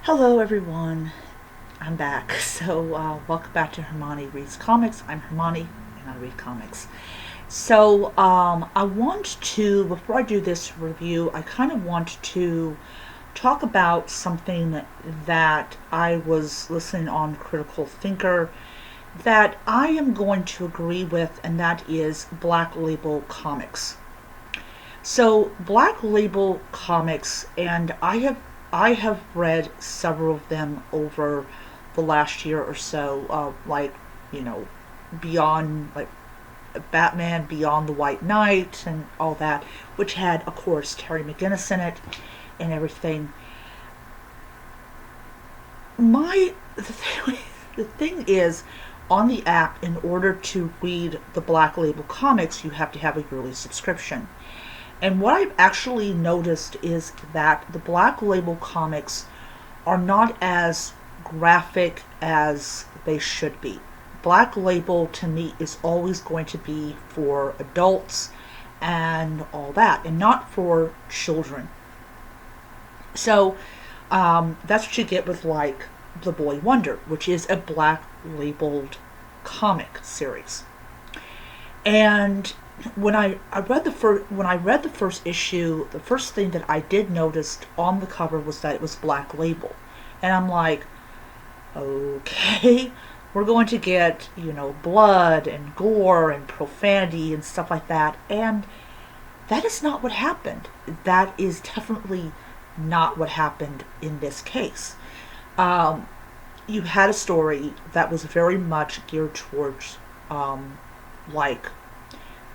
Hello everyone, I'm back. Welcome back to Hermione Reads Comics. I'm Hermione and I read comics. I want to, before I do this review, I kind of want to talk about something that I was listening on Critical Thinker that I am going to agree with, and that is Black Label Comics. So Black Label Comics, and I have read several of them over the last year or so, you know, beyond like Batman Beyond the White Knight and all that, which had, of course, Terry McGinnis in it and everything. My the thing is, on the app, in order to read the Black Label Comics, you have to have a yearly subscription. And what I've actually noticed is that the Black Label comics are not as graphic as they should be. Black Label to me is always going to be for adults and all that, and not for children. So that's what you get with like The Boy Wonder, which is a Black Labeled comic series. And when I read the first issue, the first thing that I did notice on the cover was that it was Black Label, and I'm like, okay, we're going to get blood and gore and profanity and stuff like that, and that is not what happened. That is definitely not what happened in this case. Um, you had a story that was very much geared towards like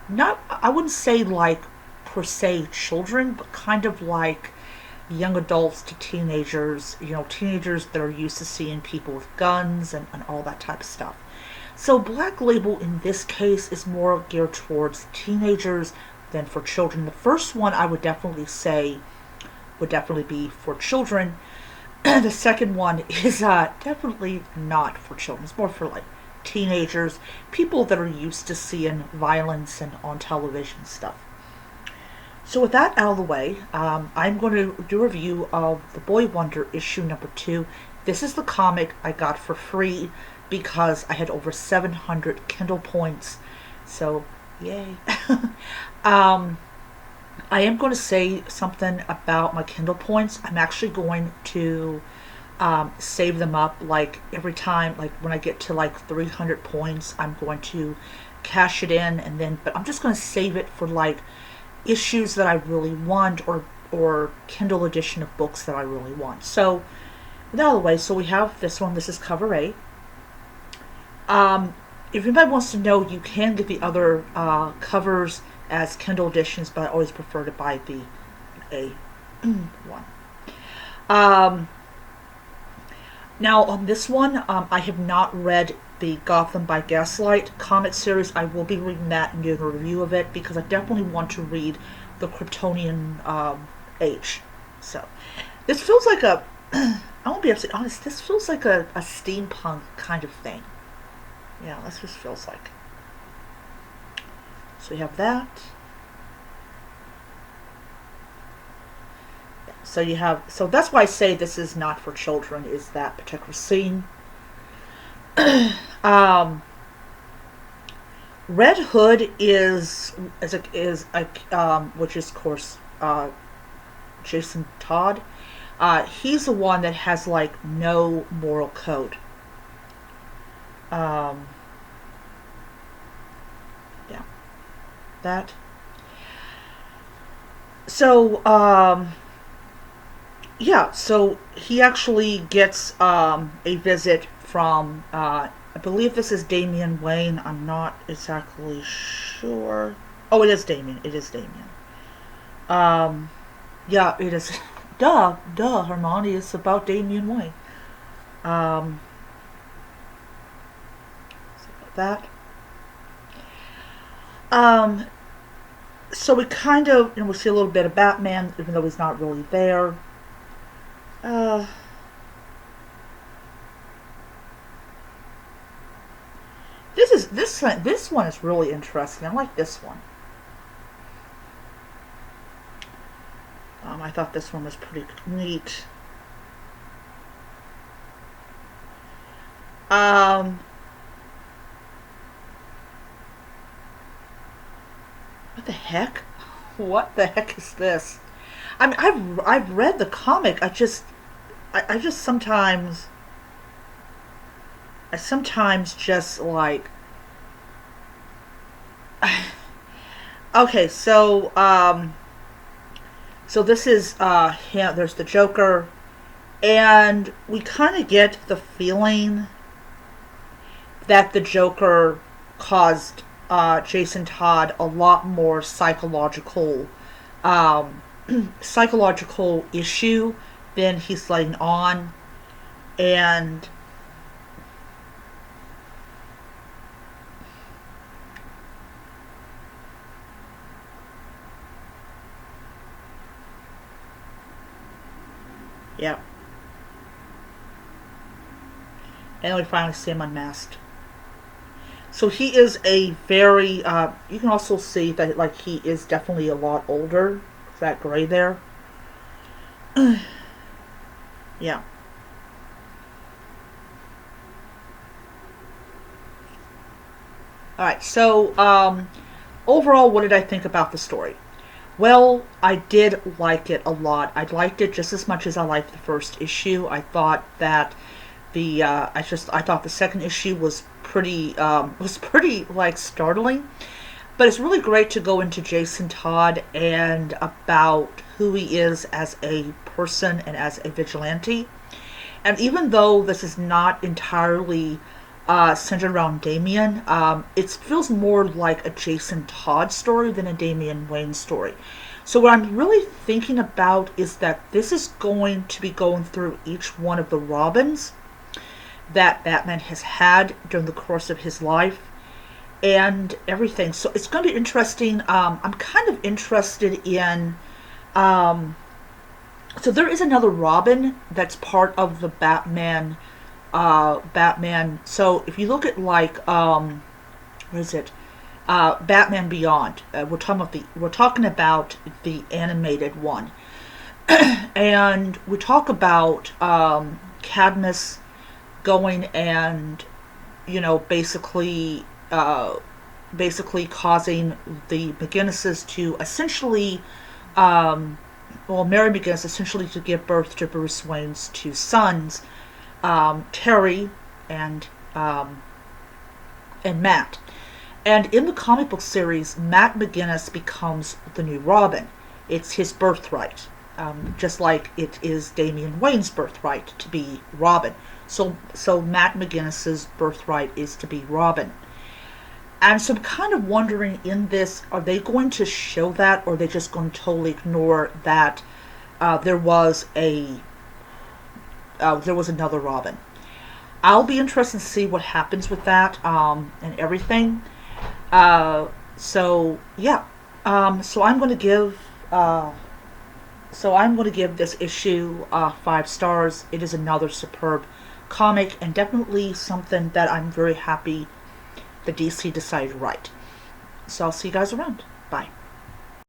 not I wouldn't say like per se children, but kind of like young adults to teenagers, teenagers that are used to seeing people with guns and all that type of stuff. So Black Label in this case is more geared towards teenagers than for children. The first one I would definitely say would definitely be for children. The second one is definitely not for children. It's more for like teenagers, people that are used to seeing violence and on television stuff. So with that out of the way, I'm going to do a review of The Boy Wonder issue number 2. This is the comic I got for free because I had over 700 Kindle points. So, yay. um, I am going to say something about my Kindle points. I'm actually going to save them up like every time, like when I get to like 300 points, I'm going to cash it in, and then, but I'm just going to save it for like issues that I really want, or Kindle edition of books that I really want. So, with that out of the way, so we have this one. This is cover A. If anybody wants to know, you can get the other covers as Kindle editions, but I always prefer to buy the A one. Um, Now, on this one, I have not read the Gotham by Gaslight comic series. I will be reading that and doing a review of it because I definitely want to read the Kryptonian Age. So, this feels like a, I won't be absolutely honest, this feels like a steampunk kind of thing. Yeah, this just feels like. So we have that. So that's why I say this is not for children, is that particular scene. um, Red Hood is which is of course Jason Todd. He's the one that has like no moral code. Um, yeah, that. So yeah, so he actually gets a visit from, I believe this is Damian Wayne. I'm not exactly sure. Oh, it is Damian. It is Damian. Um, yeah, it is. Duh, Hermione. It's about Damian Wayne. Um, so that. Um, so we kind of, we see a little bit of Batman, even though he's not really there. Uh, this one is really interesting. I like this one. I thought this one was pretty neat. Um, what the heck? What the heck is this? I mean, I've read the comic. I just sometimes I sometimes just like okay, so this is him. There's the Joker, and we kind of get the feeling that the Joker caused Jason Todd a lot more um, psychological issue than he's letting on, and yeah, and then we finally see him unmasked. So he is a very. You can also see that like he is definitely a lot older. That gray there. Yeah. All right. So overall, what did I think about the story? Well, I did like it a lot. I liked it just as much as I liked the first issue. I thought that I thought the second issue was pretty like startling. But it's really great to go into Jason Todd and about who he is as a person and as a vigilante. And even though this is not entirely centered around Damian, it feels more like a Jason Todd story than a Damian Wayne story. So what I'm really thinking about is that this is going to be going through each one of the Robins that Batman has had during the course of his life and everything. So it's going to be interesting. I'm kind of interested in. Um, so there is another Robin that's part of the Batman. Batman. So if you look at like what is it? Batman Beyond. We're talking about the animated one, and we talk about Cadmus going and basically causing the McGinnises to essentially, Mary McGinnis essentially to give birth to Bruce Wayne's two sons, Terry and um, and Matt. And in the comic book series, Matt McGinnis becomes the new Robin. It's his birthright, just like it is Damian Wayne's birthright to be Robin. So Matt McGinnis's birthright is to be Robin. And so I'm kind of wondering in this, are they going to show that, or are they just going to totally ignore that there was another Robin? I'll be interested to see what happens with that and everything. So yeah, so I'm going to give this issue 5 stars. It is another superb comic and definitely something that I'm very happy the DC decided right. So I'll see you guys around.